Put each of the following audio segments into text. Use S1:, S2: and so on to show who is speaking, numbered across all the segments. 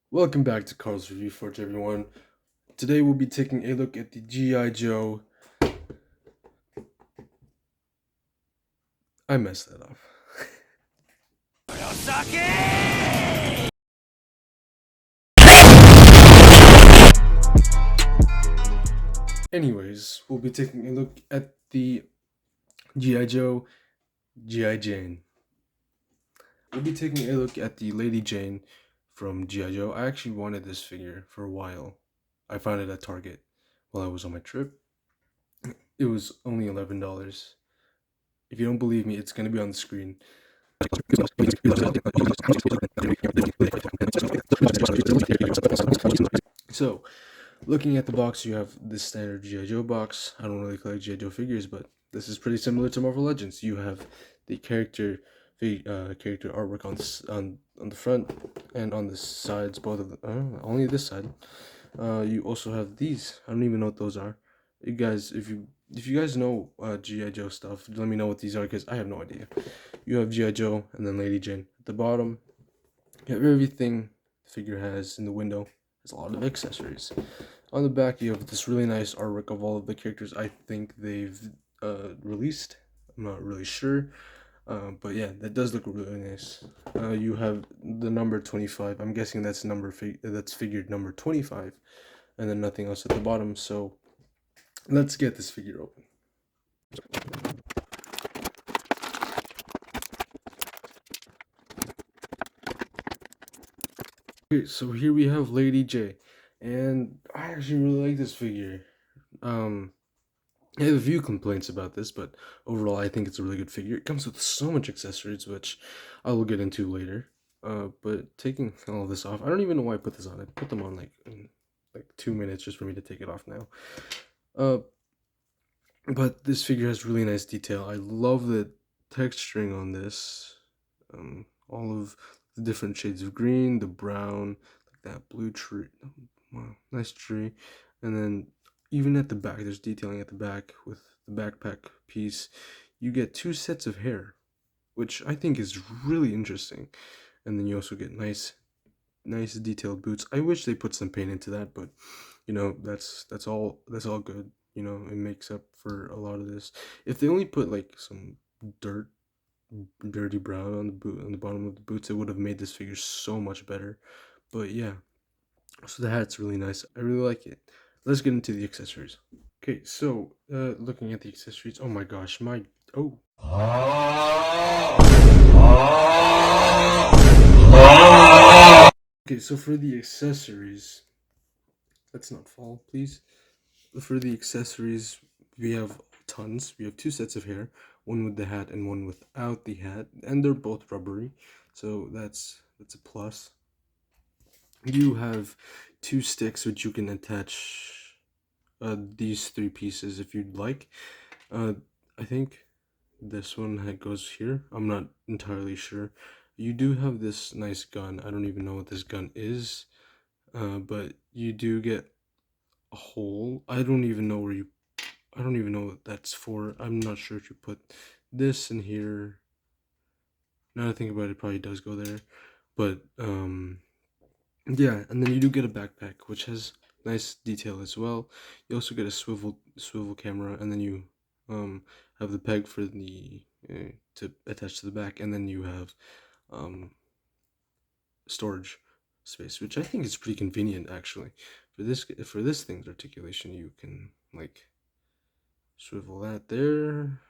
S1: Welcome back to Carl's Review Forge, everyone. Today we'll be taking a look at the G.I. Joe. I messed that up. Anyways, we'll be taking a look at the G.I. Joe, G.I. Jane. We'll be taking a look at the Lady Jane from G.I. Joe. I actually wanted this figure for a while. I found it at Target while I was on my trip. It was only $11. If you don't believe me, it's going to be on the screen. So, looking at the box, you have the standard G.I. Joe box. I don't really collect G.I. Joe figures, but this is pretty similar to Marvel Legends. You have the character artwork on the front and on the sides, both of them. Only this side. You also have these. I don't even know what those are. You guys, if you guys know G.I. Joe stuff, let me know what these are because I have no idea. You have G.I. Joe and then Lady Jane at the bottom. You have everything the figure has in the window. There's a lot of accessories. On the back, you have this really nice artwork of all of the characters I think they've released. I'm not really sure. But yeah, that does look really nice. You have the number 25. I'm guessing that's that's figured number 25, and then nothing else at the bottom. So let's get this figure open. Okay, so here we have Lady J, and I actually really like this figure. I have a few complaints about this, but overall, I think it's a really good figure. It comes with so much accessories, which I will get into later. But taking all of this off, I don't even know why I put this on. I put them on in like 2 minutes just for me to take it off now. Uh, but this figure has really nice detail. I love the texturing on this. All of the different shades of green, the brown, like that blue tree. Wow, nice tree. And then even at the back, there's detailing at the back with the backpack piece. You get two sets of hair, which I think is really interesting. And then you also get nice detailed boots. I wish they put some paint into that, but that's all good. It makes up for a lot of this. If they only put like some dirt dirty brown on the bottom of the boots, it would have made this figure so much better. But yeah, so the hat's really nice. I really like it. Let's get into the accessories. Okay, so looking at the accessories, oh my gosh, oh. Okay, so for the accessories, let's not fall, please. For the accessories, we have tons. We have two sets of hair, one with the hat and one without the hat, and they're both rubbery, so that's a plus. You have two sticks which you can attach these three pieces if you'd like. Uh, I think this one goes here. I'm not entirely sure. You do have this nice gun. I don't even know what this gun is, but you do get a hole. I don't even know what that's for. I'm not sure if you put this in here. Now that I think about it, it probably does go there. But yeah, and then you do get a backpack which has nice detail as well. You also get a swivel camera, and then you have the peg for the to attach to the back, and then you have um storage space, which I think is pretty convenient actually. For this thing's articulation, you can like swivel that there,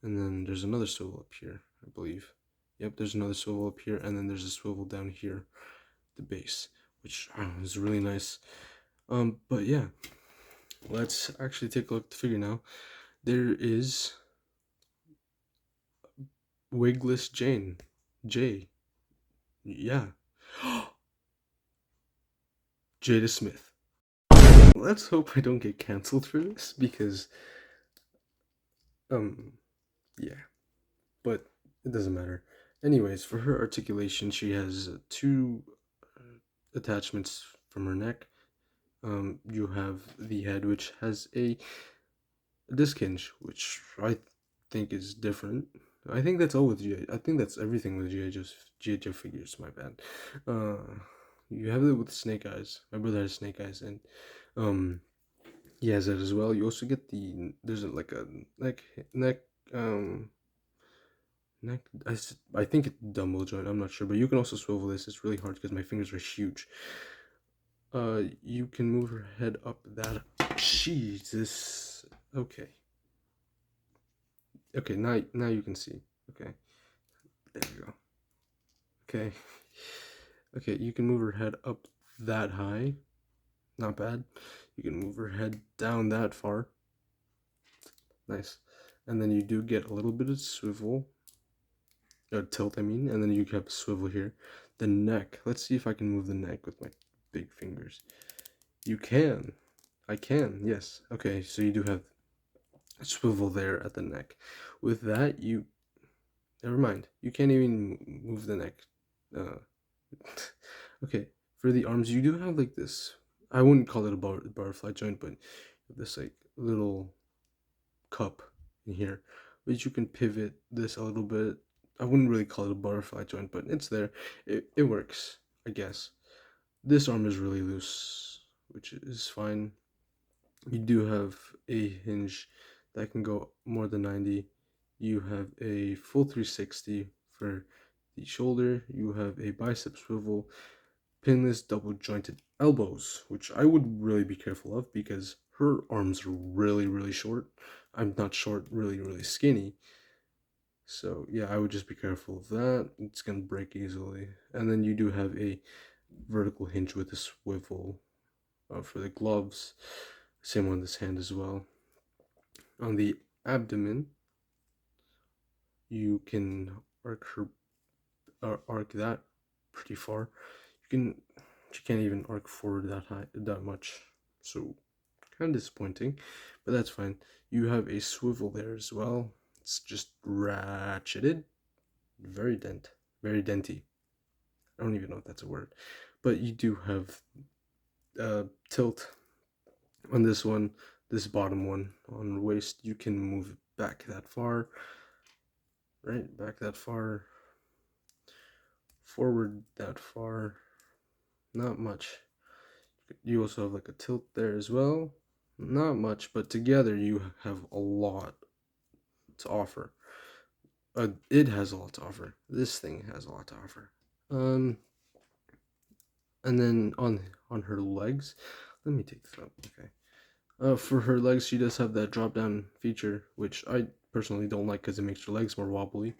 S1: and then there's another swivel up here, I believe. Yep, there's another swivel up here, and then there's a swivel down here, the base, which is really nice. But yeah, let's actually take a look at the figure now. There is Wigless J. Yeah. Jada Smith. Let's hope I don't get canceled for this because, yeah. But it doesn't matter. Anyways, for her articulation, she has two attachments from her neck. You have the head, which has a disc hinge, which I think is different. I think that's all with GI. I think that's everything with GI Joe figures. My bad. You have it with snake eyes. My brother has snake eyes, and he has that as well. You also get there's like a neck um neck. I think it's dumbbell joint. I'm not sure, but you can also swivel this. It's really hard because my fingers are huge. You can move her head up that. Jesus. Okay. Okay. Now you can see. Okay. There you go. Okay. Okay. You can move her head up that high. Not bad. You can move her head down that far. Nice. And then you do get a little bit of swivel. Tilt, I mean. And then you have swivel here. The neck. Let's see if I can move the neck with my big fingers. You can. I can, yes. Okay, so you do have a swivel there at the neck. With that, never mind. You can't even move the neck. Okay, for the arms, you do have like this. I wouldn't call it a butterfly joint, but this like little cup in here, which you can pivot this a little bit. I wouldn't really call it a butterfly joint, but it's there. It works, I guess. This arm is really loose, which is fine. You do have a hinge that can go more than 90. You have a full 360 for the shoulder. You have a bicep swivel, pinless double jointed elbows, which I would really be careful of because her arms are really, really short. I'm not short, really, really skinny. So yeah, I would just be careful of that. It's gonna break easily. And then you do have a vertical hinge with a swivel for the gloves. Same on this hand as well. On the abdomen, you can arc that pretty far. She can't even arc forward that much. So kind of disappointing, but that's fine. You have a swivel there as well. It's just ratcheted, very denty. I don't even know if that's a word, but you do have tilt on this one. This bottom one on waist, you can move it back that far, right? Back that far, forward that far, not much. You also have like a tilt there as well, not much, but together you have a lot to offer. It has a lot to offer. This thing has a lot to offer. And then on her legs, let me take this up. Okay. For her legs, she does have that drop down feature, which I personally don't like because it makes her legs more wobbly.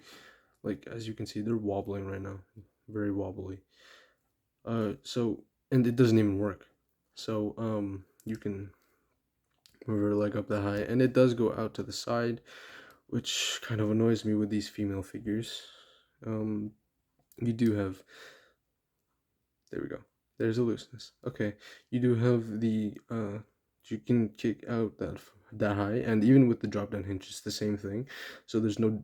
S1: Like as you can see, they're wobbling right now, very wobbly. And it doesn't even work. So you can move her leg up that high, and it does go out to the side, which kind of annoys me with these female figures. You do have. There we go. There's a looseness. Okay, you do have the you can kick out that high, and even with the drop down hinge, it's the same thing. So there's no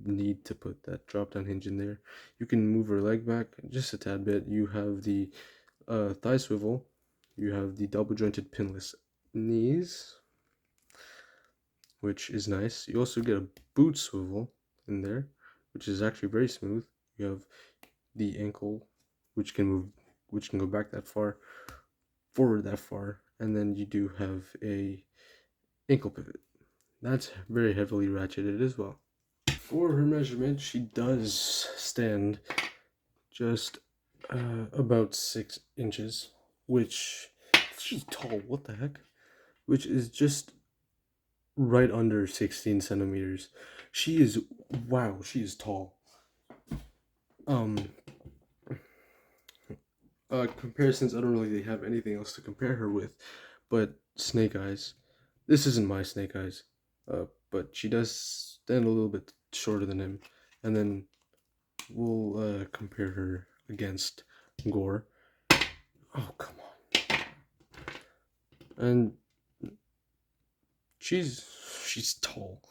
S1: need to put that drop down hinge in there. You can move her leg back just a tad bit. You have the thigh swivel. You have the double jointed pinless knees, which is nice. You also get a boot swivel in there, which is actually very smooth. You have the ankle, which can go back that far, forward that far, and then you do have a ankle pivot. That's very heavily ratcheted as well. For her measurement, she does stand just about 6 inches, which she's tall. What the heck? Which is just right under 16 centimeters. She is tall. Comparisons, I don't really have anything else to compare her with, but Snake Eyes. This isn't my Snake Eyes, but she does stand a little bit shorter than him, and then we'll compare her against Gore. Oh, come on. And she's tall.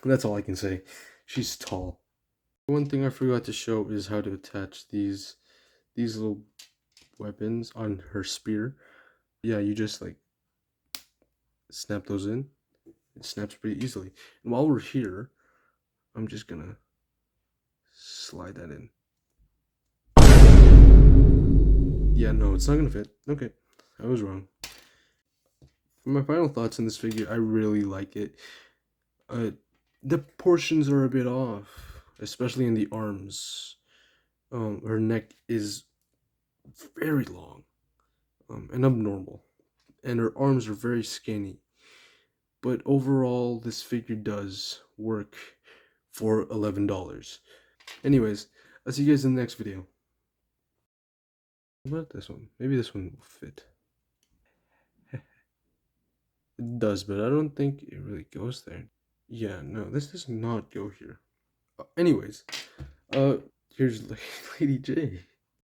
S1: That's all I can say. She's tall. One thing I forgot to show is how to attach these little weapons on her spear. Yeah, you just like snap those in. It snaps pretty easily. And while we're here, I'm just gonna slide that in. no, it's not gonna fit. Okay, I was wrong. For my final thoughts on this figure, I really like it. The portions are a bit off, especially in the arms. Her neck is very long, and abnormal, and her arms are very skinny. But overall, this figure does work for $11. Anyways, I'll see you guys in the next video. What about this one? Maybe this one will fit. It does, but I don't think it really goes there. Yeah, no, this does not go here. Anyways, here's Lady J.